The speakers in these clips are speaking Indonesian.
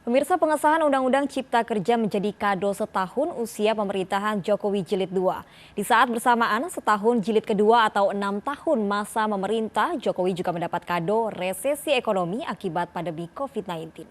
Pemirsa, pengesahan Undang-Undang Cipta Kerja menjadi kado setahun usia pemerintahan Jokowi Jilid 2. Di saat bersamaan setahun jilid kedua atau 6 tahun masa memerintah, Jokowi juga mendapat kado resesi ekonomi akibat pandemi COVID-19.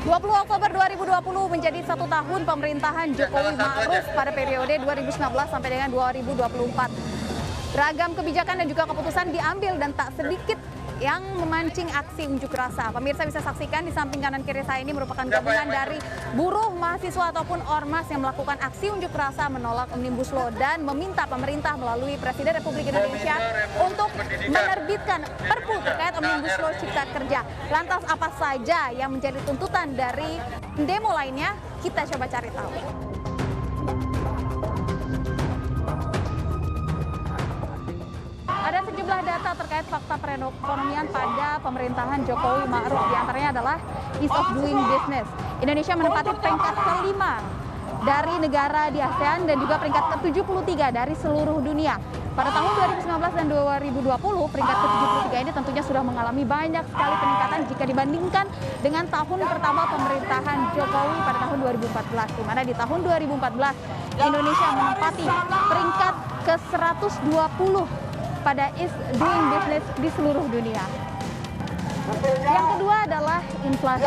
20 Oktober 2020 menjadi 1 tahun pemerintahan Jokowi Ma'ruf pada periode 2019 sampai dengan 2024. Beragam kebijakan dan juga keputusan diambil dan tak sedikit yang memancing aksi unjuk rasa. Pemirsa bisa saksikan di samping kanan kiri saya ini merupakan gabungan dari buruh, mahasiswa ataupun ormas yang melakukan aksi unjuk rasa menolak Omnibus Law dan meminta pemerintah melalui Presiden Republik Indonesia untuk menerbitkan Perpu terkait Omnibus Law Cipta Kerja. Lantas apa saja yang menjadi tuntutan dari demo lainnya? Kita coba cari tahu. Ada sejumlah data terkait fakta perekonomian pada pemerintahan Jokowi Ma'ruf. Di antaranya adalah ease of doing business. Indonesia menempati peringkat kelima dari negara di ASEAN dan juga peringkat ke-73 dari seluruh dunia. Pada tahun 2019 dan 2020, peringkat ke-73 ini tentunya sudah mengalami banyak sekali peningkatan jika dibandingkan dengan tahun pertama pemerintahan Jokowi pada tahun 2014. Di mana di tahun 2014, Indonesia menempati peringkat ke-120 pada ease doing business di seluruh dunia. Yang kedua adalah inflasi.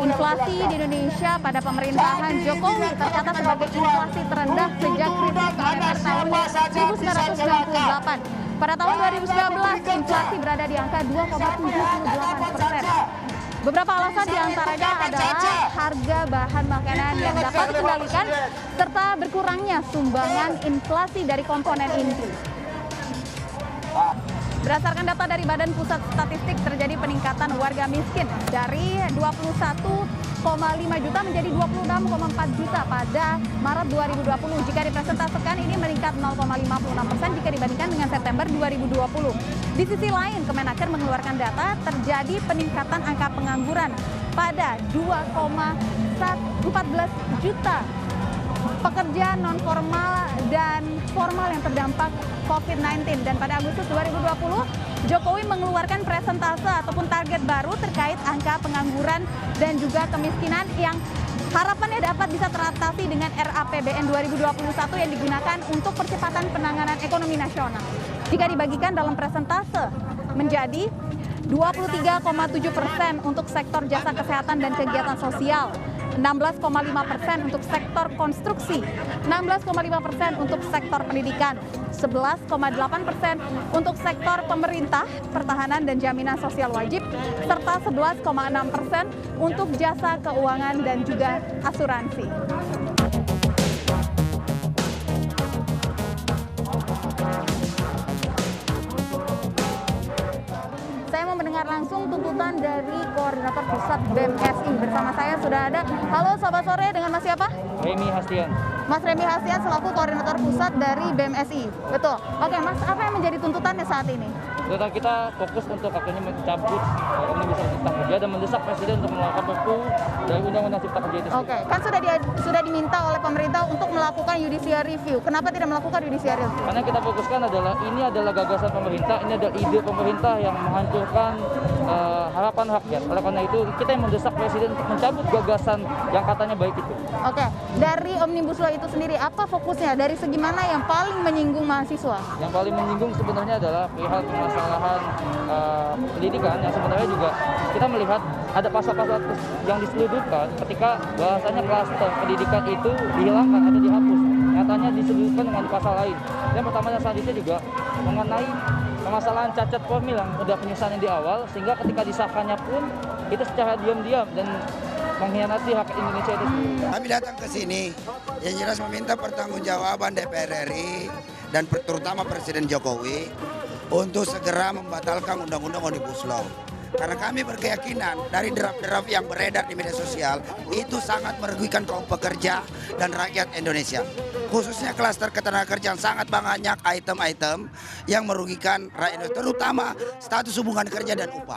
Inflasi di Indonesia pada pemerintahan Jokowi tercatat sebagai inflasi terendah sejak krisis IMF tahun 1998. Pada tahun 2019, inflasi berada di angka 2,78%. Beberapa alasan diantaranya adalah harga bahan makanan yang dapat dikendalikan serta berkurangnya sumbangan inflasi dari komponen inti. Berdasarkan data dari Badan Pusat Statistik, terjadi peningkatan warga miskin dari 21,5 juta menjadi 26,4 juta pada Maret 2020. Jika dipresentasikan ini meningkat 0,56% jika dibandingkan dengan September 2020. Di sisi lain, Kemenaker mengeluarkan data terjadi peningkatan angka pengangguran pada 2,14 juta pekerja non-formal dan formal yang terdampak COVID-19. Dan pada Agustus 2020, Jokowi mengeluarkan presentase ataupun target baru terkait angka pengangguran dan juga kemiskinan yang harapannya dapat bisa teratasi dengan RAPBN 2021 yang digunakan untuk percepatan penanganan ekonomi nasional. Jika dibagikan dalam presentase menjadi 23,7% untuk sektor jasa kesehatan dan kegiatan sosial, 16,5% untuk sektor konstruksi, 16,5% untuk sektor pendidikan, 11,8% untuk sektor pemerintah, pertahanan dan jaminan sosial wajib, serta 11,6% untuk jasa keuangan dan juga asuransi. Saya mau mendengar langsung tuntutan dari Koordinator Pusat BEM-SI. Bersama saya sudah ada. Halo, selamat sore, dengan Mas siapa? Remi Hastian. Mas Remi Hastian selaku Koordinator Pusat dari BEM-SI. Betul. Oke, Mas, apa yang menjadi tuntutannya saat ini? Tuntutan kita fokus untuk akhirnya mencabut Omnibus Law Cipta Kerja dan mendesak Presiden untuk melakukan Perpu dari Undang-Undang Cipta Kerja itu sendiri. Oke, kan sudah diminta oleh pemerintah untuk melakukan judicial review. Kenapa tidak melakukan judicial review? Karena kita fokuskan adalah ini adalah gagasan pemerintah, ini adalah ide pemerintah yang menghancurkan harapan rakyat. Oleh karena itu kita yang mendesak Presiden untuk mencabut gagasan yang katanya baik itu. Oke, dari Omnibus Law itu sendiri apa fokusnya? Dari segi mana yang paling menyinggung mahasiswa? Yang paling menyinggung sebenarnya adalah perihal permasalahan pendidikan yang sebenarnya juga kita melihat ada pasal-pasal yang diseludupkan ketika bahasanya klaster pendidikan itu dihilangkan atau dihapus. Nyatanya diseludupkan dengan pasal lain. Yang pertama dan selanjutnya juga mengenai permasalahan cacat formil yang sudah penyusunan di awal, sehingga ketika disahkannya pun itu secara diam-diam dan mengkhianati hak Indonesia itu sendiri. Kami datang ke sini yang jelas meminta pertanggungjawaban DPR RI dan terutama Presiden Jokowi untuk segera membatalkan Undang-Undang Omnibus Law. Karena kami berkeyakinan dari draft-draft yang beredar di media sosial itu sangat merugikan kaum pekerja dan rakyat Indonesia. Khususnya klaster ketenagakerjaan sangat banyak item-item yang merugikan rakyat Indonesia, terutama status hubungan kerja dan upah.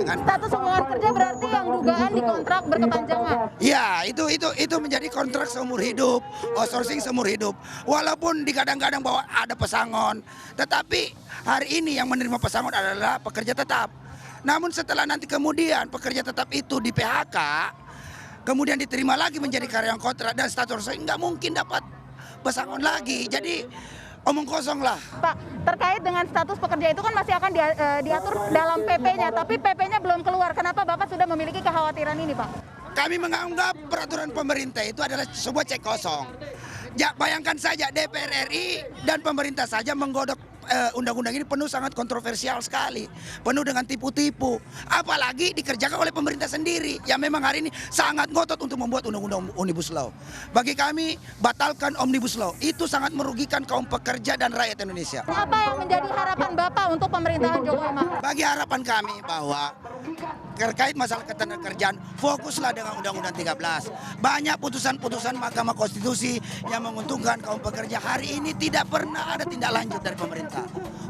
Status hubungan kerja berarti yang dugaan dikontrak berkepanjangan. Ya, itu menjadi kontrak seumur hidup, outsourcing seumur hidup. Walaupun kadang-kadang bahwa ada pesangon, tetapi hari ini yang menerima pesangon adalah pekerja tetap. Namun setelah nanti kemudian pekerja tetap itu di PHK, kemudian diterima lagi menjadi karyawan kontrak dan status nggak mungkin dapat pesangon lagi. Jadi omong kosong lah. Pak, terkait dengan status pekerja itu kan masih akan diatur dalam PP-nya, tapi PP-nya belum keluar. Kenapa Bapak sudah memiliki kekhawatiran ini, Pak? Kami menganggap peraturan pemerintah itu adalah sebuah cek kosong. Ya, bayangkan saja DPR RI dan pemerintah saja menggodok undang-undang ini penuh sangat kontroversial sekali, penuh dengan tipu-tipu. Apalagi dikerjakan oleh pemerintah sendiri yang memang hari ini sangat ngotot untuk membuat undang-undang Omnibus Law. Bagi kami, batalkan Omnibus Law. Itu sangat merugikan kaum pekerja dan rakyat Indonesia. Apa yang menjadi harapan Bapak untuk pemerintahan Jokowi Ma'ruf? Bagi harapan kami bahwa terkait masalah ketenagakerjaan, fokuslah dengan Undang-Undang 13. Banyak putusan-putusan Mahkamah Konstitusi yang menguntungkan kaum pekerja. Hari ini tidak pernah ada tindak lanjut dari pemerintah.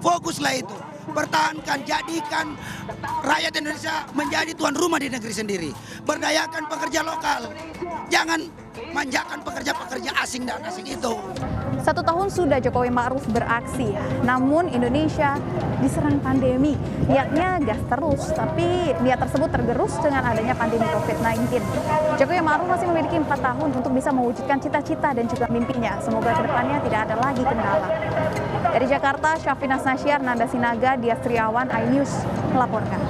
Fokuslah itu, pertahankan, jadikan rakyat Indonesia menjadi tuan rumah di negeri sendiri. Berdayakan pekerja lokal, jangan manjakan pekerja-pekerja asing dan asing itu. 1 tahun sudah Jokowi Ma'ruf beraksi, namun Indonesia diserang pandemi. Niatnya gas terus, tapi niat tersebut tergerus dengan adanya pandemi COVID-19. Jokowi Ma'ruf masih memiliki 4 tahun untuk bisa mewujudkan cita-cita dan juga mimpinya. Semoga kedepannya tidak ada lagi kendala. Dari Jakarta, Syafinas Nasyar, Nanda Sinaga, Dias Triawan, iNews melaporkan.